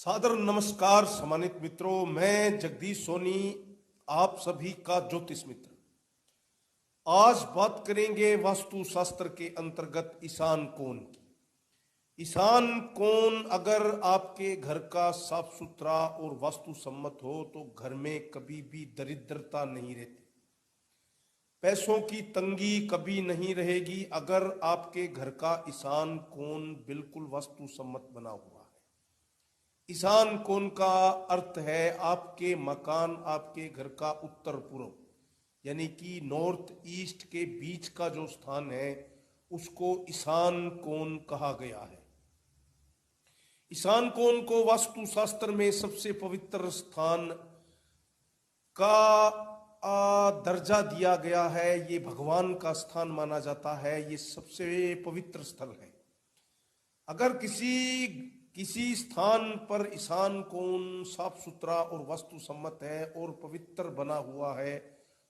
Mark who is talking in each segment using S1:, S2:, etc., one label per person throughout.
S1: सादर नमस्कार सम्मानित मित्रों, मैं जगदीश सोनी आप सभी का ज्योतिष मित्र। आज बात करेंगे वास्तु शास्त्र के अंतर्गत ईशान कोण की। ईशान कोण अगर आपके घर का साफ सुथरा और वास्तु सम्मत हो तो घर में कभी भी दरिद्रता नहीं रहती, पैसों की तंगी कभी नहीं रहेगी अगर आपके घर का ईशान कोण बिल्कुल वास्तु सम्मत बना हुआ है। ईशान कोण का अर्थ है आपके मकान, आपके घर का उत्तर पूर्व यानी कि नॉर्थ ईस्ट के बीच का जो स्थान है उसको ईशान कोण कहा गया है। ईशान कोण को वास्तु शास्त्र में सबसे पवित्र स्थान का दर्जा दिया गया है। ये भगवान का स्थान माना जाता है, ये सबसे पवित्र स्थल है। अगर किसी स्थान पर ईशान कोण साफ सुथरा और वास्तु सम्मत है और पवित्र बना हुआ है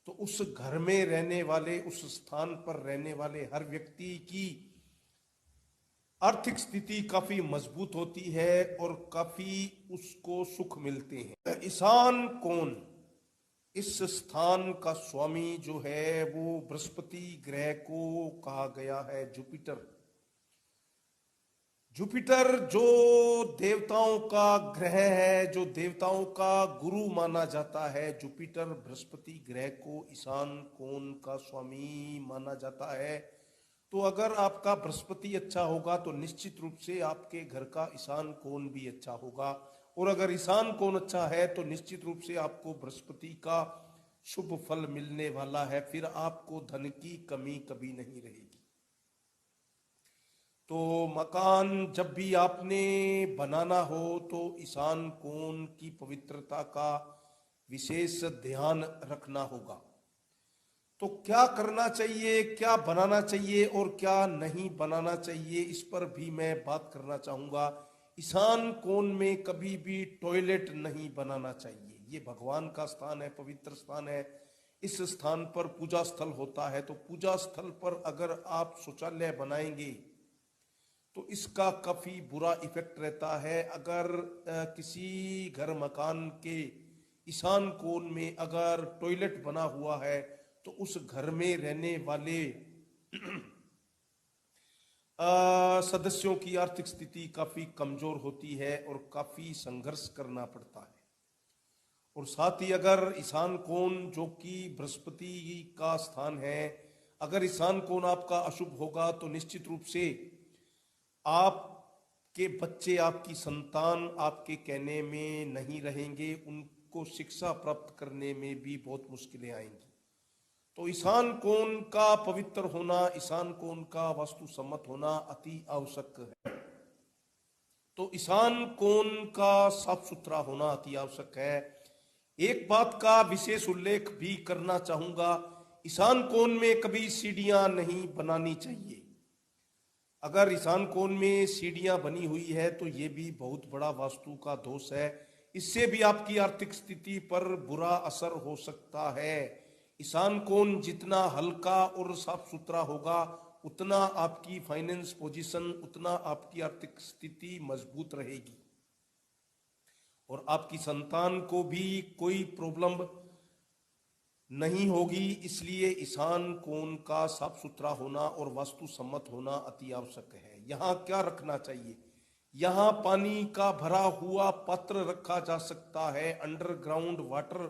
S1: तो उस घर में रहने वाले, उस स्थान पर रहने वाले हर व्यक्ति की आर्थिक स्थिति काफी मजबूत होती है और काफी उसको सुख मिलते हैं। ईशान कोण इस स्थान का स्वामी जो है वो बृहस्पति ग्रह को कहा गया है। जुपिटर जो देवताओं का ग्रह है, जो देवताओं का गुरु माना जाता है, जुपिटर बृहस्पति ग्रह को ईशान कोण का स्वामी माना जाता है। तो अगर आपका बृहस्पति अच्छा होगा तो निश्चित रूप से आपके घर का ईशान कोण भी अच्छा होगा, और अगर ईशान कोण अच्छा है तो निश्चित रूप से आपको बृहस्पति का शुभ फल मिलने वाला है। फिर आपको धन की कमी कभी नहीं रहेगी। तो मकान जब भी आपने बनाना हो तो ईशान कोण की पवित्रता का विशेष ध्यान रखना होगा। तो क्या करना चाहिए, क्या बनाना चाहिए और क्या नहीं बनाना चाहिए, इस पर भी मैं बात करना चाहूँगा। ईशान कोण में कभी भी टॉयलेट नहीं बनाना चाहिए। ये भगवान का स्थान है, पवित्र स्थान है। इस स्थान पर पूजा स्थल होता है, तो पूजा स्थल पर अगर आप शौचालय बनाएंगे तो इसका काफ़ी बुरा इफेक्ट रहता है। अगर किसी घर मकान के ईशान कोण में अगर टॉयलेट बना हुआ है तो उस घर में रहने वाले सदस्यों की आर्थिक स्थिति काफ़ी कमज़ोर होती है और काफ़ी संघर्ष करना पड़ता है। और साथ ही अगर ईशान कोण जो कि बृहस्पति का स्थान है, अगर ईशान कोण आपका अशुभ होगा तो निश्चित रूप से आपके बच्चे, आपकी संतान आपके कहने में नहीं रहेंगे, उनको शिक्षा प्राप्त करने में भी बहुत मुश्किलें आएंगी। तो ईशान कोण का पवित्र होना, ईशान कोण का वास्तु सम्मत होना अति आवश्यक है। तो ईशान कोण का साफ सुथरा होना अति आवश्यक है। एक बात का विशेष उल्लेख भी करना चाहूंगा, ईशान कोण में कभी सीढ़ियां नहीं बनानी चाहिए। अगर ईशान कोण में सीढ़ियां बनी हुई है तो ये भी बहुत बड़ा वास्तु का दोष है। इससे भी आपकी आर्थिक स्थिति पर बुरा असर हो सकता है। ईशान कोण जितना हल्का और साफ सुथरा होगा उतना आपकी फाइनेंस पोजीशन, उतना आपकी आर्थिक स्थिति मजबूत रहेगी और आपकी संतान को भी कोई प्रॉब्लम नहीं होगी। इसलिए ईशान कोण का साफ सुथरा होना और वास्तु सम्मत होना अति आवश्यक है। यहाँ क्या रखना चाहिए, यहाँ पानी का भरा हुआ पात्र रखा जा सकता है, अंडरग्राउंड वाटर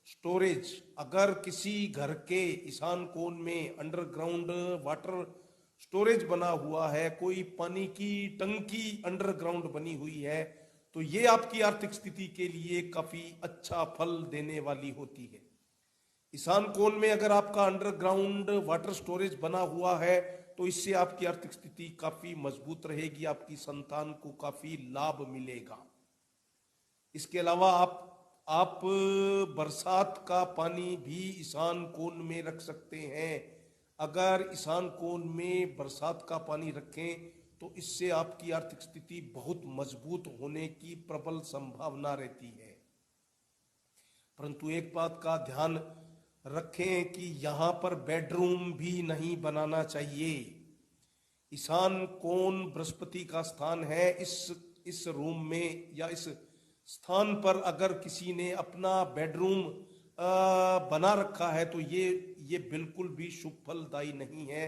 S1: स्टोरेज। अगर किसी घर के ईशान कोण में अंडरग्राउंड वाटर स्टोरेज बना हुआ है, कोई पानी की टंकी अंडरग्राउंड बनी हुई है, तो ये आपकी आर्थिक स्थिति के लिए काफी अच्छा फल देने वाली होती है। ईशान कोण में अगर आपका अंडरग्राउंड वाटर स्टोरेज बना हुआ है तो इससे आपकी आर्थिक स्थिति काफी मजबूत रहेगी, आपकी संतान को काफी लाभ मिलेगा। इसके अलावा आप बरसात का पानी भी ईशान कोण में रख सकते हैं। अगर ईशान कोण में बरसात का पानी रखें तो इससे आपकी आर्थिक स्थिति बहुत मजबूत होने की प्रबल संभावना रहती है। परंतु एक बात का ध्यान रखें कि यहाँ पर बेडरूम भी नहीं बनाना चाहिए। ईशान कोण बृहस्पति का स्थान है। इस रूम में या इस स्थान पर अगर किसी ने अपना बेडरूम बना रखा है तो ये बिल्कुल भी शुभ फलदायी नहीं है।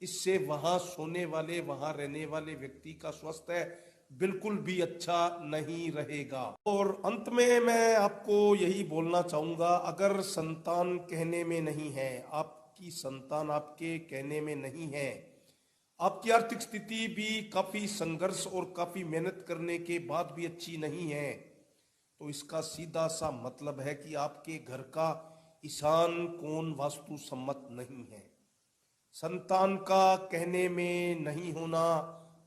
S1: इससे वहां सोने वाले, वहां रहने वाले व्यक्ति का स्वास्थ्य बिल्कुल भी अच्छा नहीं रहेगा। और अंत में मैं आपको यही बोलना चाहूंगा, अगर संतान कहने में नहीं है, आपकी संतान आपके कहने में नहीं है, आपकी आर्थिक स्थिति भी काफी संघर्ष और काफी मेहनत करने के बाद भी अच्छी नहीं है, तो इसका सीधा सा मतलब है कि आपके घर का ईशान कोण वास्तु सम्मत नहीं है। संतान का कहने में नहीं होना,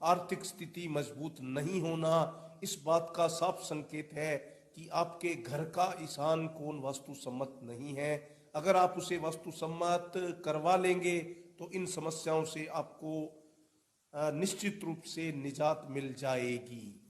S1: आर्थिक स्थिति मजबूत नहीं होना, इस बात का साफ संकेत है कि आपके घर का ईशान कोण वास्तु सम्मत नहीं है। अगर आप उसे वास्तु सम्मत करवा लेंगे तो इन समस्याओं से आपको निश्चित रूप से निजात मिल जाएगी।